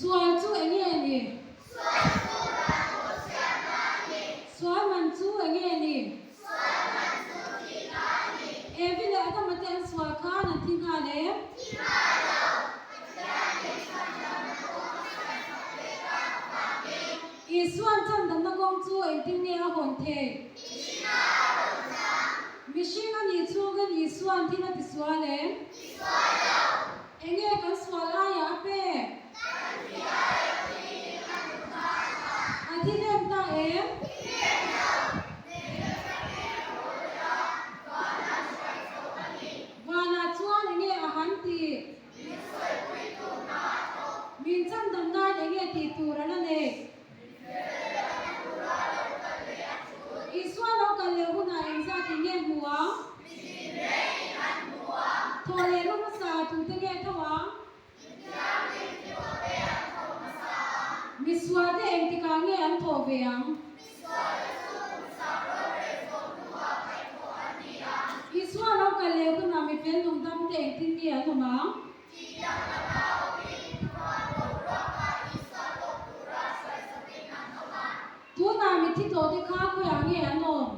xóa chú anh nghe nè xóa mình chú anh nghe nè em bây giờ ta mà tên xóa khá là thiên hà đấy Isuan chan dan na gong chu ai tin ne a hon the mishing ani chu gan isuan thina ti swale enge kan swala ya pe athinem ta em wana chuan enge a han ti min chan dan na enge ti turana ne Isuan lo kan le huna engza ti nge muwa thole lo ma sa tu te nge thawa miswa te eng ti ka nge an tho ve ang Isuan lo kan le huna mi pen nong dam te eng tin ni an ma tu na mi ti to ti kha ko yang nge an no